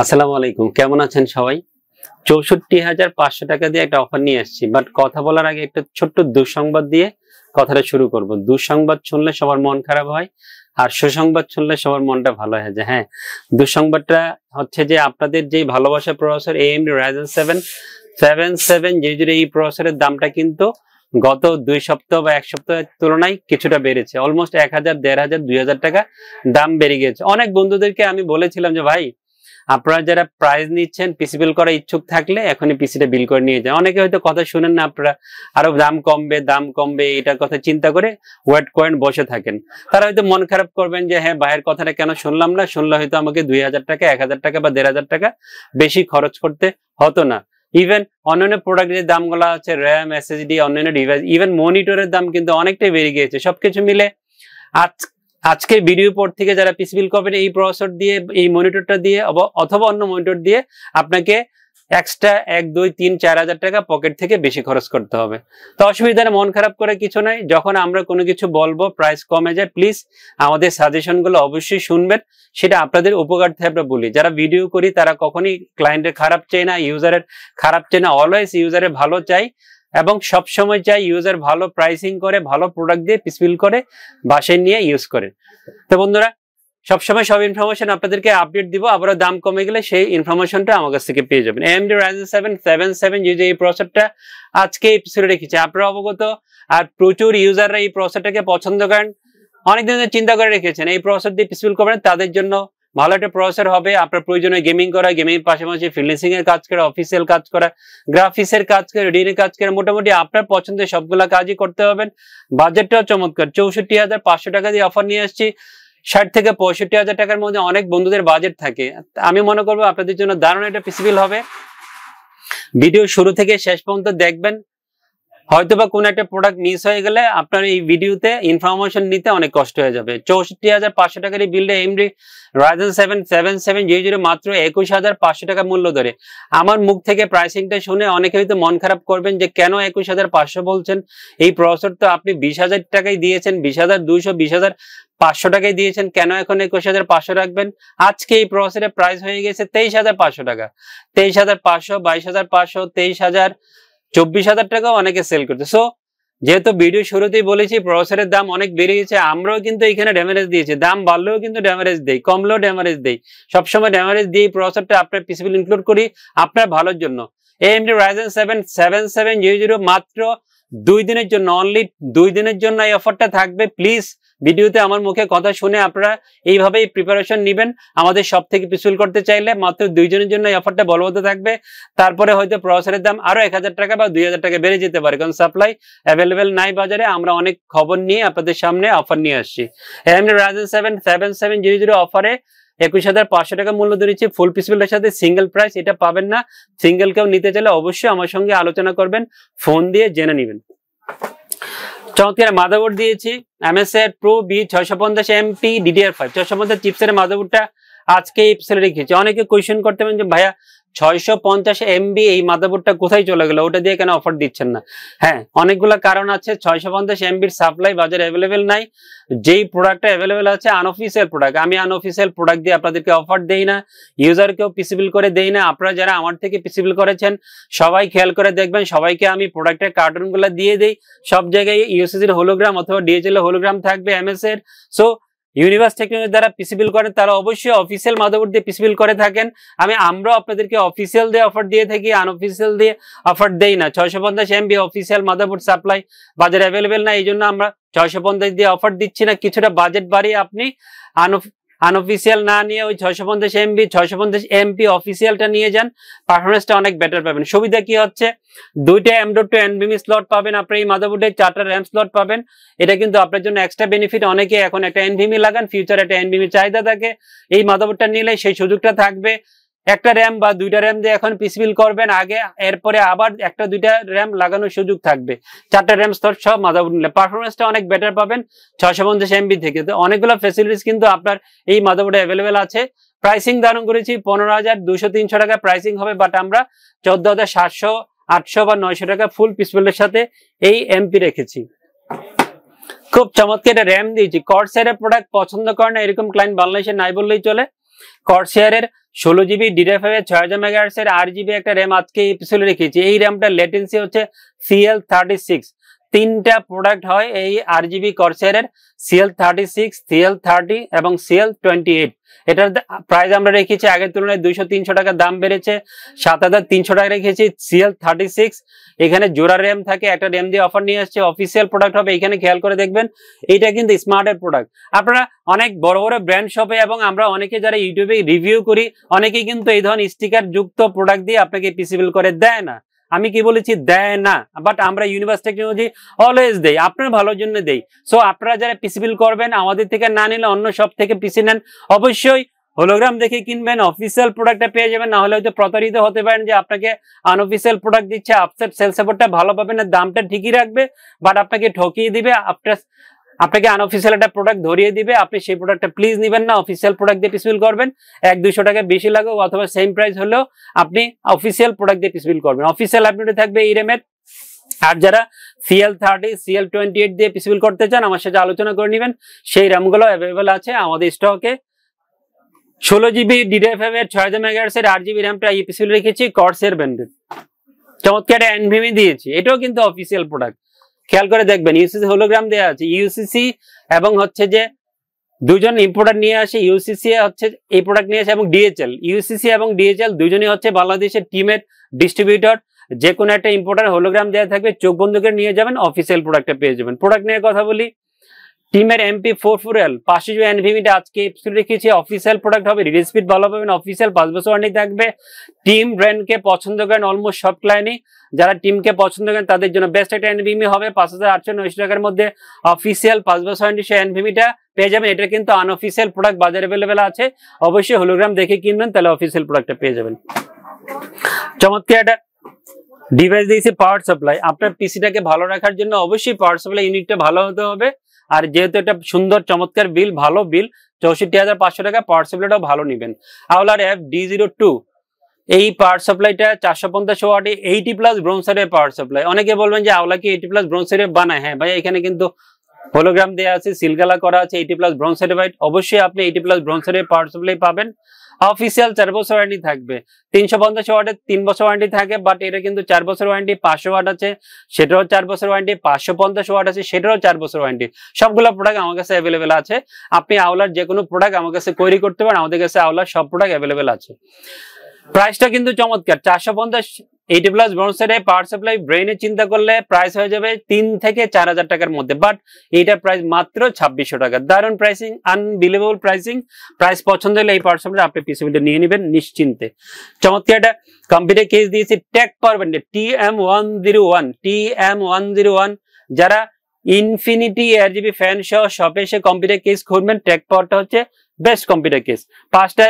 আসসালামু আলাইকুম, কেমন আছেন সবাই? ৬৪,৫০০ টাকা দিয়ে একটা অফার নিয়ে আসছি, বাট কথা বলার আগে একটা ছোট্ট দুঃসংবাদ দিয়ে কথাটা শুরু করব। দুঃসংবাদ শুনলে সবার মন খারাপ হয়, আর সুসংবাদ শুনলে সবার মনটা ভালো হয়ে যায়। হ্যাঁ, দুঃসংবাদটা হচ্ছে যে আপনাদের যে ভালোবাসা প্রসেসর AMD Ryzen 7 7700 এই প্রসেসরের দামটা কিন্তু গত 2 সপ্তাহ বা 1 সপ্তাহের তুলনায় কিছুটা বেড়েছে। অলমোস্ট 1000, 1500, 2000 টাকা দাম বেড়ে গেছে। অনেক বন্ধুদেরকে আমি বলেছিলাম যে ভাই, আপনারা যারা প্রাইস নিচ্ছেন পিসি বিল করার ইচ্ছুক থাকলে এখনই পিসিটা বিল করে নিয়ে যান। অনেকে হয়তো কথা শুনেন না, আপনারা আরো দাম কমবে এটার কথা চিন্তা করে ওয়েট করেন, বসে থাকেন। তারা হয়তো মন খারাপ করবেন যে হ্যাঁ, ভাইয়ের কথাটা কেন শুনলাম না, শুনলে হয়তো আমাকে 2000 টাকা, 1000 টাকা বা 1500 টাকা বেশি খরচ করতে হতো না। ইভেন অন্যান্য প্রোডাক্টের দামগুলো আছে, র্যাম, এসএসডি, অন্যান্য ডিভাইস, ইভেন মনিটরের দাম কিন্তু অনেকটাই বেড়ে গিয়েছে। সবকিছু মিলে আজকে ভিডিও পর থেকে যারা পিসি বিল করবেন এই প্রসেসর দিয়ে, এই মনিটরটা দিয়ে অথবা অন্য মনিটর দিয়ে, আপনাকে এক্সট্রা 1, 2, 3, 4,000 টাকা পকেট থেকে বেশি খরচ করতে হবে। তো অসুবিধা নেই, মন খারাপ করে কিছু নাই। যখন আমরা কোনো কিছু বলবো প্রাইস কমে যায়, প্লিজ আমাদের সাজেশন গুলো অবশ্যই শুনবেন। সেটা আপনাদের উপকারার্থে আমরা বলি। যারা ভিডিও করি তারা কখনই ক্লায়েন্টের খারাপ চাই না, ইউজারের খারাপ চাই না, অলওয়েজ ইউজারের ভালো চাই এবং সবসময় চাই ইউজার ভালো প্রাইসিং করে, ভালো প্রোডাক্ট দিয়ে পিস বিল করে বাসায় নিয়ে ইউজ করে। তো বন্ধুরা, সবসময় সব ইনফরমেশন আপনাদেরকে আপডেট দিব। আবারও দাম কমে গেলে সেই ইনফরমেশনটা আমার কাছ থেকে পেয়ে যাবেন। AMD Ryzen 7 7700 এই প্রসেসরটা আজকে এপিসোডে রেখেছি, আপনারা অবগত। আর প্রচুর ইউজাররা এই প্রসেসরটাকে পছন্দ করেন, অনেকদিন ধরে চিন্তা করে রেখেছেন এই প্রসেসর দিয়ে পিস বিল করবেন, তাদের জন্য ভালো একটা প্রসেসর হবে। আপনার প্রয়োজনে গেমিং করা, গেমিং এর পাশাপাশি ফ্রিল্যান্সিং এর কাজ করা, অফিসিয়াল কাজ করা, গ্রাফিক্সের কাজ করা, রিডিং কাজ করা, মোটামুটি আপনার পছন্দের সবগুলা কাজই করতে হবেন। বাজেটটাও চমৎকার, 64,500 টাকা দিয়ে অফার নিয়ে আসছি। 60 থেকে 65,000 টাকার মধ্যে অনেক বন্ধুদের বাজেট থাকে। আমি মনে করবো আপনাদের জন্য দারুণ একটা পিসি বিল হবে। ভিডিও শুরু থেকে শেষ পর্যন্ত দেখবেন। হয়তোবা কোন একটা প্রোডাক্ট মিস হয়ে গেলে আপনার এই ভিডিওতে ইনফরমেশন নিতে অনেক কষ্ট হয়ে যাবে। 64,500 টাকার এই বিলটা AMD Ryzen 7 7700 মাত্র 21,500 টাকা মূল্য ধরে। আমার মুখ থেকে প্রাইসিংটা শুনে অনেকে হয়তো মন খারাপ করবেন যে কেন 21,500 বলছেন, এই প্রসেসর তো আপনি 20,000 টাকায় দিয়েছেন, 20,200, 20,500 টাকায় দিয়েছেন, কেন এখন 21,500 রাখবেন? আজকে এই প্রসেসরের প্রাইস হয়ে গেছে 23,500 টাকা। 23,500, 22,500, 23,000, 24,000 টাকাও অনেকে সেল করছে। সো যেহেতু ভিডিও শুরুতেই বলেছি প্রসেসরের দাম অনেক বেড়ে গেছে, আমরাও কিন্তু এখানে ড্যামারেজ দিয়েছি। দাম বাড়লেও কিন্তু ড্যামারেজ দেই, কমলেও ড্যামারেজ দেই, সবসময় ড্যামারেজ দিয়ে প্রসেসরটা আপনার পিসি বিল ইনক্লুড করি আপনার ভালোর জন্য। AMD Ryzen 7 7700 মাত্র 2 দিনের জন্য, অনলি 2 দিনের জন্য এই অফারটা থাকবে। প্লিজ ভিডিওতে আমার মুখে কথা শুনে আপনারা এইভাবেই প্রিপারেশন নেবেন। আমাদের সব থেকে পিস বিল করতে চাইলে মাত্র 2 জনের জন্য এই অফারটা বলবৎ থাকবে। তারপরে হয়তো প্রসেসরের দাম আরো 1000 টাকা বা 2000 টাকা বেড়ে যেতে পারে, কারণ সাপ্লাই অ্যাভেলেবেল নাই বাজারে। আমরা অনেক খবর নিয়ে আপনাদের সামনে অফার নিয়ে আসছি। AMD Ryzen 7 7700 অফারে 21,500 টাকা মূল্য ধরেছি ফুল পিস বিলের সাথে। সিঙ্গেল প্রাইস এটা পাবেন না। সিঙ্গেল কেউ নিতে চাইলে অবশ্যই আমার সঙ্গে আলোচনা করবেন, ফোন দিয়ে জেনে নেবেন। চমৎকার মাদারবোর্ড দিয়েছি, MSI Pro B650MP DDR5 650 চিপসের মাদারবোর্ডটা আজকে এই এপিসোডে রেখেছি। অনেকে কোয়েশ্চেন করতে পারেন যে ভাইয়া 650MB এই মাদারবোর্ডটা কোথায় চলে গেল, ওটা দিয়ে কেন অফার দিচ্ছেন না? হ্যাঁ, অনেকগুলো কারণ আছে। 650MB সাপ্লাই বাজারে অ্যাভেলেবেল নাই। যেই প্রোডাক্টটা অ্যাভেলেবেল আছে আনঅফিসিয়াল প্রোডাক্ট। আমি আনঅফিসিয়াল প্রোডাক্ট দিয়ে আপনাদেরকে অফার দেই না, ইউজারকেও পিসি বিল করে দেই না। আপনারা যারা আমার থেকে পিসি বিল করেছেন সবাই খেয়াল করে দেখবেন, সবাইকে আমি প্রোডাক্টের কার্টুনগুলো দিয়ে দেই। সব জায়গায় ইউএসএসডি এর হোলোগ্রাম অথবা ডিএচএল এর হোলোগ্রাম থাকবে MSI এর। সো ইউনিভার্স টেকনোলজি যারা পিসি বিল করেন তারা অবশ্যই অফিসিয়াল মাদারবোর্ড দিয়ে পিসি বিল করে থাকেন। আমরাও আপনাদেরকে অফিসিয়াল দিয়ে অফার দিয়ে থাকি, আনঅফিসিয়াল দিয়ে অফার দেই না। 650MB অফিসিয়াল মাদারবোর্ড সাপ্লাই বাজারে অ্যাভেলেবেল না, এই জন্য আমরা 650 দিয়ে অফার দিচ্ছি না। কিছুটা বাজেট বাড়িয়ে আপনি আনঅফিসিয়াল না নিয়ে ওই 650MB 650MP অফিসিয়ালটা নিয়ে যান, পারফরমেন্সটা অনেক বেটার পাবেন। সুবিধা কি হচ্ছে, 2টা M.2 NVMe স্লট পাবেন আপনার এই মাদারবোর্ডে, 4টা RAM স্লট পাবেন। এটা কিন্তু আপনার জন্য এক্সট্রা বেনিফিট। অনেকে এখন একটা NVMe লাগান, ফিউচার একটা NVMe চাহিদা থাকে, এই মাদারবোর্ডটা নিলে সেই সুযোগটা থাকবে। একটা RAM বা 2টা RAM দিয়ে এখন পিসি বিল করবেন আগে, এরপরে আবার একটা 2টা RAM লাগানোর সুযোগ থাকবে। 4টা RAM স্লট সব মাদারবোর্ড নিলে পারফরমেন্সটা অনেক বেটার পাবেন 650MB থেকে। তো অনেকগুলো ফ্যাসিলিটিস কিন্তু আপনার এই মাদারবোর্ডে অ্যাভেলেবেল আছে। প্রাইসিং ধারণ করেছি 15,200-300 টাকা প্রাইসিং হবে, বাট আমরা 14,700, 800 বা 900 টাকা ফুল পিস বিলের সাথে এই MP রেখেছি। খুব চমৎকার একটা RAM দিয়েছি। কর্সাইরের প্রোডাক্ট পছন্দ করে না এরকম ক্লায়েন্ট বাংলাদেশে নাই বললেই চলে। কর্সায়ারের 16GB DDR5 এর 6000 MHz এর 8GB একটা র্যাম আজকে এপিসোডে রেখেছি। এই র্যামটা লেটেন্সি হচ্ছে CL36। তিনটা প্রোডাক্ট হয় এই 8GB কর্সায়ারের, CL36, CL30 এবং CL28। এটার প্রাইস আমরা রেখেছি আগের তুলনায় 200-300 টাকা দাম বেড়েছে, 7300 টাকা রেখেছি CL36। এখানে জোড়া র্যাম থাকে, একটা র্যাম দিয়ে অফার নিয়ে আসছে, অফিসিয়াল প্রোডাক্ট হবে। এখানে খেয়াল করে দেখবেন এটা কিন্তু স্মার্টের প্রোডাক্ট। আপনারা অনেক বড় বড় ব্র্যান্ড শপে এবং আমরা অনেকে যারা ইউটিউবে রিভিউ করি অনেকেই কিন্তু এই ধরনের স্টিকার যুক্ত প্রোডাক্ট দিয়ে আপনাকে পিসি বিল করে দেয় না। আমি কি বলেছি? দেয় না, বাট আমরা ইউনিভার্স টেকনোলজি অলওয়েজ দেই, আপনার ভালোর জন্য দেই। সো আপনারা যারা পিসি বিল করবেন আমাদের থেকে না নিলে অন্য সব থেকে পিসি নেন, অবশ্যই হোলোগ্রাম দেখে কিনবেন, অফিসিয়াল প্রোডাক্টটা পেয়ে যাবেন। না হলে হয়তো প্রতারিত হতে পারেন যে আপনাকে আনঅফিসিয়াল প্রোডাক্ট দিচ্ছে, আপসেট সেল সাপোর্টটা ভালো পাবেন না, দামটা ঠিকই রাখবে বাট আপনাকে ঠকিয়ে দিবে, আপনাকে আনঅফিসিয়াল একটা প্রোডাক্ট ধরিয়ে দিবে। আপনি সেই প্রোডাক্টটা প্লিজ নেবেন না, অফিসিয়াল প্রোডাক্ট দিয়ে পিসি বিল করবেন। 100-200 টাকা বেশি লাগুক অথবা সেম প্রাইস হলেও আপনি অফিসিয়াল প্রোডাক্ট দিয়ে পিসি বিল করবেন। অফিসিয়াল আপডেটে থাকবে এই র্যামের। আর যারা CL30, CL28 দিয়ে পিসি বিল করতে চান আমার সাথে আলোচনা করে নেবেন, সেই র্যামগুলো অ্যাভেলেবেল আছে আমাদের স্টকে। 16GB DDR5 এর 6000 MHz এর 8GB র্যামটা এই পিসি বিল রেখেছি কর্সায়ার ব্র্যান্ডের। চমৎকার এনভিএমই দিয়েছি, এটাও কিন্তু অফিসিয়াল প্রোডাক্ট। খেয়াল করে দেখবেন ইউসিসি হোলোগ্রাম দেওয়া আছে। ইউসিসি এবং হচ্ছে যে দুজন ইম্পোর্টার নিয়ে আসে, ইউসিসি হচ্ছে এই প্রোডাক্ট নিয়ে আসে এবং ডিএচএল, ইউসিসি এবং ডিএচএল দুজনই হচ্ছে বাংলাদেশের টিমের ডিস্ট্রিবিউটর। যে কোনো একটা ইম্পোর্টার হোলোগ্রাম দেওয়া থাকবে, চোখ বন্ধ করে নিয়ে যাবেন, অফিসিয়াল প্রোডাক্টটা পেয়ে যাবেন। প্রোডাক্ট নিয়ে কথা বলি, টিমের MP44L 500GB এনভিএমটা আজকে এপিসোড রেখেছি, অফিসিয়াল প্রোডাক্ট হবে, রিলিজ স্পিড ভালো পাবেন, অফিসিয়াল 5 বছর ওয়ারেন্টি থাকবে। টিম ব্র্যান্ডকে পছন্দ করেন অলমোস্ট সব ক্লায়েন্টই, যারা টিমকে পছন্দ করেন তাদের জন্য বেস্ট একটা এনভিএমি হবে। 5890 টাকার মধ্যে অফিসিয়াল 5 বছর ওয়ারেন্টি সেই এনভিএমিটা পেয়ে যাবেন। এটা কিন্তু আনঅফিসিয়াল প্রোডাক্ট বাজারে অ্যাভেলেবেল আছে, অবশ্যই হোলোগ্রাম দেখে কিনবেন, তাহলে অফিসিয়াল প্রোডাক্টটা পেয়ে যাবেন। চমৎকার একটা ডিভাইস দিয়েছি পাওয়ার সাপ্লাই। আপনার পিসিটাকে ভালো রাখার জন্য অবশ্যই পাওয়ার সাপ্লাই ইউনিটটা ভালো হতে হবে। আর যেহেতু এটা সুন্দর চমৎকার বিল, ভালো বিল, 64,500 টাকা, পাওয়ার সাপ্লাইটাও ভালো নেবেন। আওলার FD02 এই পাওয়ার সাপ্লাইটা 450 ওয়াট 80+ ব্রোনসারের পাওয়ার সাপ্লাই। অনেকে বলবেন যে আওলা কি 80+ ব্রোনসারে বানায়? হ্যাঁ ভাই, এখানে কিন্তু হোলোগ্রাম দেওয়া আছে, সিলগালা করা আছে, 80+ ব্রোনসারে। অবশ্যই আপনি 80+ ব্রোনসারের পাওয়ার সাপ্লাই পাবেন। অফিসিয়াল 4 বছর ওয়ারেন্টি থাকবে। 350 ওয়াটের 3 বছর ওয়ারেন্টি থাকে, বাট এটা কিন্তু 4 বছর ওয়ারেন্টি। 500 ওয়াট আছে, সেটাও 4 বছর ওয়ারেন্টি। 550 ওয়াট আছে, সেটাও 4 বছর ওয়ারেন্টি। সবগুলো প্রোডাক্ট আমার কাছে অ্যাভেলেবেল আছে। আপনি আওলার যে কোনো প্রোডাক্ট আমার কাছে কোয়েরি করতে পারেন, আমাদের কাছে আওলার সব প্রোডাক্ট অ্যাভেলেবেল আছে। প্রাইসটা কিন্তু চমৎকার, 450 80+ ব্রোনসারে পাওয়ার সাপ্লাই। ব্রেইনে চিন্তা করলে প্রাইস হয়ে যাবে 3 থেকে 4000 টাকার মধ্যে, বাট এইটার প্রাইস মাত্র 2600 টাকা। দারুণ প্রাইসিং, আনবিলিভেবল প্রাইসিং। প্রাইস পছন্দ হলে এই পাওয়ার সাপ্লাই আপনি পিসিবিটা নিয়ে নেবেন নিশ্চিন্তে। চমৎকার একটা কম্পিউটার কেস দিয়েছি টেক পাওয়ার ব্র্যান্ডের TM101। যারা ইনফিনিটি ARGB ফ্যান সহ শপে এসে কম্পিউটার কেস খুঁজবেন, টেক পাওয়ারটা হচ্ছে বেস্ট কম্পিউটার কেস। 5টা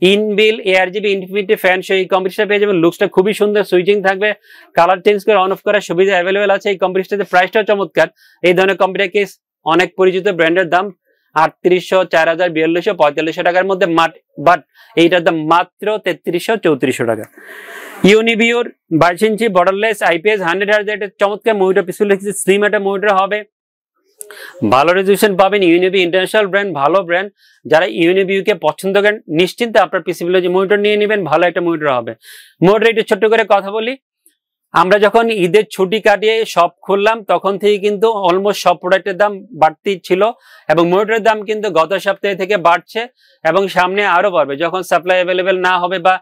ইনবিল ARGB ইনফিনিটি ফ্যান সহ এই কম্পিউটারটা পেয়ে যাবেন। লুকসটা খুবই সুন্দর, সুইচিং থাকবে, কালার চেঞ্জ করে অন অফ করার সুবিধা অ্যাভেলেবেল আছে এই কম্পিউটারটাতে। প্রাইসটাও চমৎকার। এই ধরনের কম্পিউটার কেস অনেক পরিচিত ব্র্যান্ডের দাম 3800, 4000, 4200, 4500 টাকার মধ্যে, বাট এইটার দাম মাত্র 3300, 3400 টাকা। ইউনিভিউর 22 ইঞ্চি বর্ডারলেস IPS 100 Hz একটা চমৎকার মনিটর পিছনে রেখেছি। স্লিম একটা মনিটর হবে, ভালো রেজলিউশন পাবেন। ইউনিভিউ ইন্টারন্যাশনাল ব্র্যান্ড, ভালো ব্র্যান্ড। যারা ইউনিভিউ কে পছন্দ করেন নিশ্চিন্তে আপনার পিসিবিলে যে মনিটর নিয়ে নেবেন, ভালো একটা মনিটর হবে। মনিটর একটু ছোট্ট করে কথা বলি, আমরা যখন ঈদের ছুটি কাটিয়ে শপ খুললাম তখন থেকে কিন্তু অলমোস্ট সব প্রোডাক্টের দাম বাড়তি ছিল এবং মনিটরের দাম কিন্তু গত সপ্তাহ থেকে বাড়ছে এবং সামনে আরো বাড়বে। যখন সাপ্লাই অ্যাভেলেবেল না হবে বা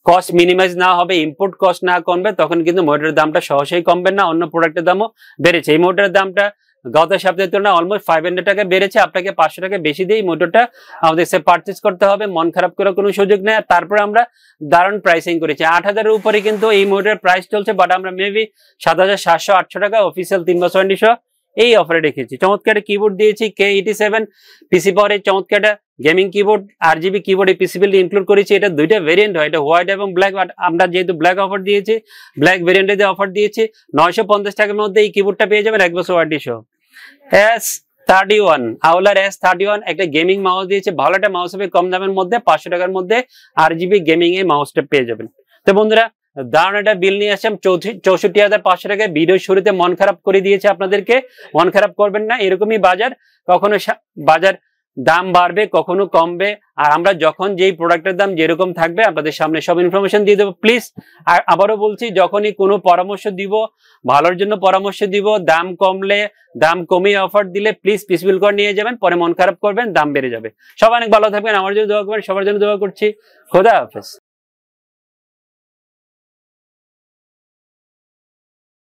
কস্ট মিনিমাইজ না হবে, ইম্পোর্ট কস্ট না কমবে, তখন কিন্তু মনিটরের দামটা সহজেই কমবে না, অন্য প্রোডাক্টের দামও বেড়েছে। এই মনিটরের দামটা গত সপ্তাহের তুলনায় অলমোস্ট 500 টাকা বেড়েছে। আপনাকে 500 টাকা বেশি দিয়ে মোটরটা আমাদের সে পারচেজ করতে হবে, মন খারাপ করার কোনো সুযোগ নেই। তারপর আমরা দারুণ প্রাইসিং করেছি, 8000-এর উপরে কিন্তু এই মোটরের প্রাইস চলছে, বাট আমরা মেবি 7700-800 টাকা অফিসিয়াল 3 বছর ওয়ারেন্টি সহ এই অফারে রেখেছি। চমৎকার কিবোর্ড দিয়েছি K87 পিসি পাওয়ারের চমৎকার গেমিং কিবোর্ড, RGB কিবোর্ড এই পিসি বিল্ড ইনক্লুড করেছি। এটা দুইটা ভেরিয়েন্ট হয়, এটা হোয়াইট এবং ব্ল্যাক, বাট আমরা যেহেতু ব্ল্যাক অফার দিয়েছি, ব্ল্যাক ভেরিয়েন্টে দিয়ে অফার দিয়েছি। 950 টাকার মধ্যে এই কিবোর্ডটা পেয়ে যাবেন 1 বছর ওয়ারেন্টি সহ। S31 আওলার S31 একটা গেমিং মাউস দিয়েছে, ভালো একটা মাউস হবে কম দামের মধ্যে, 500 টাকার মধ্যে RGB গেমিং এর মাউসটা পেয়ে যাবেন। তো বন্ধুরা, দারুণ একটা বিল নিয়ে আসলাম 64,500 টাকায়। ভিডিও শুরুতে মন খারাপ করে দিয়েছে আপনাদেরকে, মন খারাপ করবেন না, এরকমই বাজার। কখনো বাজার দাম বাড়বে, কখনো কমবে, আর আমরা যখন যেই প্রোডাক্টের দাম যেরকম থাকবে আপনাদের সামনে সব ইনফরমেশন দিয়ে দেবো। প্লিজ আবারও বলছি, যখনই কোনো পরামর্শ দিব, ভালোর জন্য পরামর্শ দিব, দাম কমলে, দাম কমিয়ে অফার দিলে প্লিজ পিসফুল করে নিয়ে যাবেন, পরে মন খারাপ করবেন, দাম বেড়ে যাবে। সবাই অনেক ভালো থাকবেন, আমার জন্য দোয়া করবেন, সবার জন্য দোয়া করছি। খোদা হাফেজ।